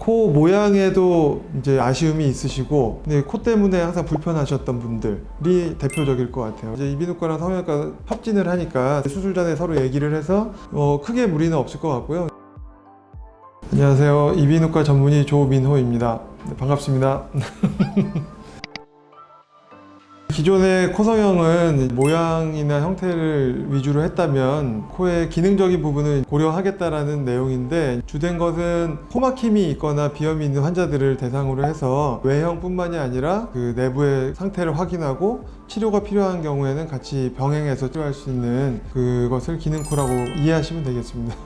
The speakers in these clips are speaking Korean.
코 모양에도 이제 아쉬움이 있으시고, 근데 코 때문에 항상 불편하셨던 분들이 대표적일 것 같아요. 이제 이비인후과랑 성형외과 협진을 하니까 수술 전에 서로 얘기를 해서 크게 무리는 없을 것 같고요. 안녕하세요. 이비인후과 전문의 조민호입니다. 네, 반갑습니다. 기존의 코 성형은 모양이나 형태를 위주로 했다면 코의 기능적인 부분을 고려하겠다라는 내용인데, 주된 것은 코막힘이 있거나 비염이 있는 환자들을 대상으로 해서 외형뿐만이 아니라 그 내부의 상태를 확인하고 치료가 필요한 경우에는 같이 병행해서 치료할 수 있는 그것을 기능코라고 이해하시면 되겠습니다.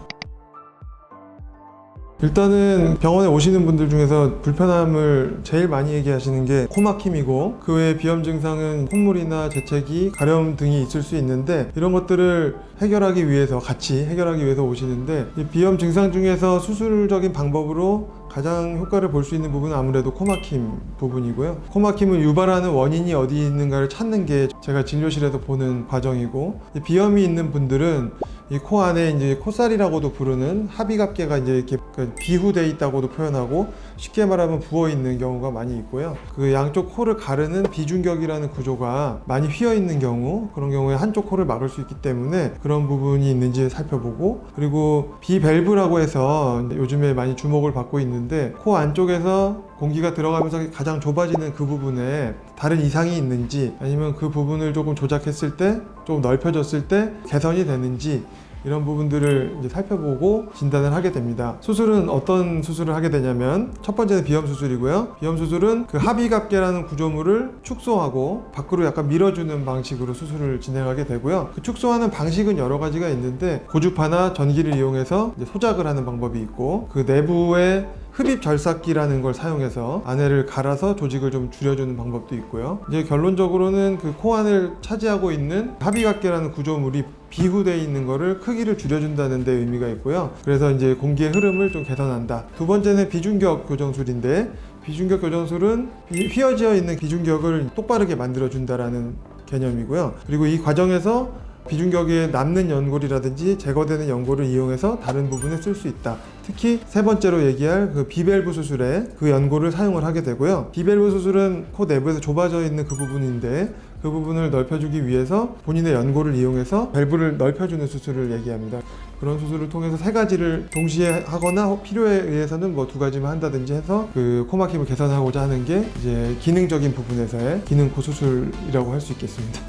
일단은 병원에 오시는 분들 중에서 불편함을 제일 많이 얘기하시는 게 코막힘이고, 그 외에 비염 증상은 콧물이나 재채기, 가려움 등이 있을 수 있는데, 이런 것들을 해결하기 위해서 같이 해결하기 위해서 오시는데, 이 비염 증상 중에서 수술적인 방법으로 가장 효과를 볼 수 있는 부분은 아무래도 코막힘 부분이고요. 코막힘을 유발하는 원인이 어디 있는가를 찾는 게 제가 진료실에서 보는 과정이고, 비염이 있는 분들은 이 코 안에 이제 콧살이라고도 부르는 합의갑계가 이제 이렇게 비후돼 있다고도 표현하고, 쉽게 말하면 부어 있는 경우가 많이 있고요. 그 양쪽 코를 가르는 비중격이라는 구조가 많이 휘어 있는 경우, 그런 경우에 한쪽 코를 막을 수 있기 때문에 그런 부분이 있는지 살펴보고, 그리고 비밸브라고 해서 요즘에 많이 주목을 받고 있는데, 코 안쪽에서 공기가 들어가면서 가장 좁아지는 그 부분에 다른 이상이 있는지, 아니면 그 부분을 조금 조작했을 때, 조금 넓혀졌을 때 개선이 되는지, 이런 부분들을 이제 살펴보고 진단을 하게 됩니다. 수술은 어떤 수술을 하게 되냐면, 첫 번째는 비염 수술이고요. 비염 수술은 그 합의갑계라는 구조물을 축소하고 밖으로 약간 밀어주는 방식으로 수술을 진행하게 되고요. 그 축소하는 방식은 여러 가지가 있는데, 고주파나 전기를 이용해서 이제 소작을 하는 방법이 있고, 그 내부에 흡입 절삭기라는 걸 사용해서 안에를 갈아서 조직을 좀 줄여주는 방법도 있고요. 이제 결론적으로는 그 코 안을 차지하고 있는 합의갑계라는 구조물이 비후되어 있는 거를 크기를 줄여준다는 데 의미가 있고요. 그래서 이제 공기의 흐름을 좀 개선한다. 두 번째는 비중격 교정술인데, 비중격 교정술은 휘어지어 있는 비중격을 똑바르게 만들어준다라는 개념이고요. 그리고 이 과정에서 비중격에 남는 연골이라든지 제거되는 연골을 이용해서 다른 부분에 쓸 수 있다. 특히 세 번째로 얘기할 그 비밸브 수술에 그 연골을 사용을 하게 되고요. 비밸브 수술은 코 내부에서 좁아져 있는 그 부분인데, 그 부분을 넓혀주기 위해서 본인의 연골을 이용해서 밸브를 넓혀주는 수술을 얘기합니다. 그런 수술을 통해서 세 가지를 동시에 하거나 필요에 의해서는 뭐 두 가지만 한다든지 해서 그 코막힘을 개선하고자 하는 게 이제 기능적인 부분에서의 기능코 수술이라고 할 수 있겠습니다.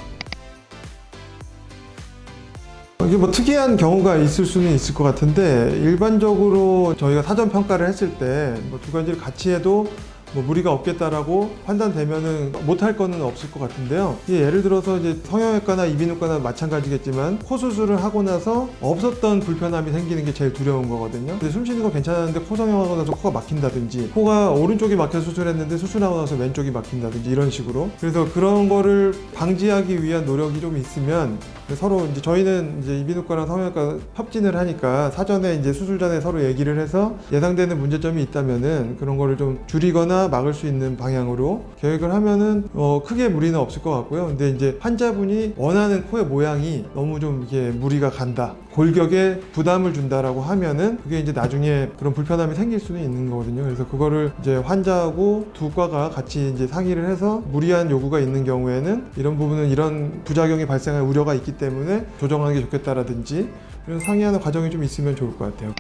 이게 뭐 특이한 경우가 있을 수는 있을 것 같은데, 일반적으로 저희가 사전 평가를 했을 때 뭐 두 가지를 같이 해도 뭐 무리가 없겠다라고 판단되면은 못할 거는 없을 것 같은데요. 예를 들어서 이제 성형외과나 이비인후과나 마찬가지겠지만, 코 수술을 하고 나서 없었던 불편함이 생기는 게 제일 두려운 거거든요. 근데 숨 쉬는 거 괜찮았는데 코 성형하고 나서 코가 막힌다든지, 코가 오른쪽이 막혀서 수술했는데 수술하고 나서 왼쪽이 막힌다든지, 이런 식으로. 그래서 그런 거를 방지하기 위한 노력이 좀 있으면, 서로 이제 저희는 이제 이비인후과랑 성형외과 협진을 하니까 사전에 이제 수술 전에 서로 얘기를 해서 예상되는 문제점이 있다면은 그런 거를 좀 줄이거나 막을 수 있는 방향으로 계획을 하면은 크게 무리는 없을 것 같고요. 근데 이제 환자분이 원하는 코의 모양이 너무 좀 이게 무리가 간다, 골격에 부담을 준다라고 하면은 그게 이제 나중에 그런 불편함이 생길 수는 있는 거거든요. 그래서 그거를 이제 환자하고 두 과가 같이 이제 상의를 해서, 무리한 요구가 있는 경우에는 이런 부분은 이런 부작용이 발생할 우려가 있기 때문에 조정하는 게 좋겠다라든지, 이런 상의하는 과정이 좀 있으면 좋을 것 같아요.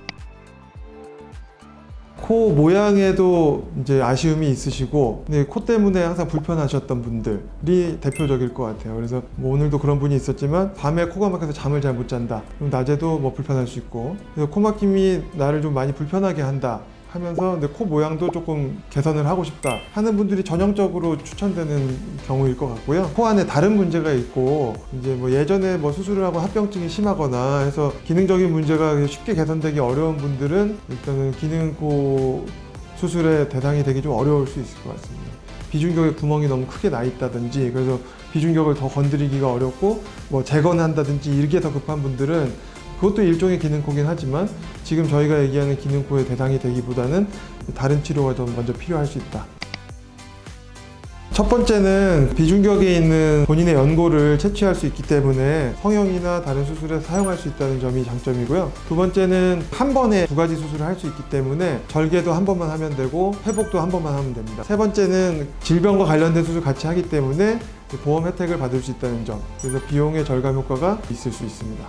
코 모양에도 이제 아쉬움이 있으시고, 근데 코 때문에 항상 불편하셨던 분들이 대표적일 것 같아요. 그래서 뭐 오늘도 그런 분이 있었지만, 밤에 코가 막혀서 잠을 잘 못 잔다, 그럼 낮에도 뭐 불편할 수 있고, 그래서 코막힘이 나를 좀 많이 불편하게 한다 하면서 근데 코 모양도 조금 개선을 하고 싶다 하는 분들이 전형적으로 추천되는 경우일 것 같고요. 코 안에 다른 문제가 있고, 이제 뭐 예전에 뭐 수술을 하고 합병증이 심하거나 해서 기능적인 문제가 쉽게 개선되기 어려운 분들은 일단은 기능코 수술의 대상이 되기 좀 어려울 수 있을 것 같습니다. 비중격에 구멍이 너무 크게 나 있다든지, 그래서 비중격을 더 건드리기가 어렵고 뭐 재건을 한다든지, 이게 더 급한 분들은, 그것도 일종의 기능코긴 하지만 지금 저희가 얘기하는 기능코의 대상이 되기보다는 다른 치료가 좀 먼저 필요할 수 있다. 첫 번째는 비중격에 있는 본인의 연골을 채취할 수 있기 때문에 성형이나 다른 수술에 사용할 수 있다는 점이 장점이고요. 두 번째는 한 번에 두 가지 수술을 할 수 있기 때문에 절개도 한 번만 하면 되고 회복도 한 번만 하면 됩니다. 세 번째는 질병과 관련된 수술 같이 하기 때문에 보험 혜택을 받을 수 있다는 점, 그래서 비용의 절감 효과가 있을 수 있습니다.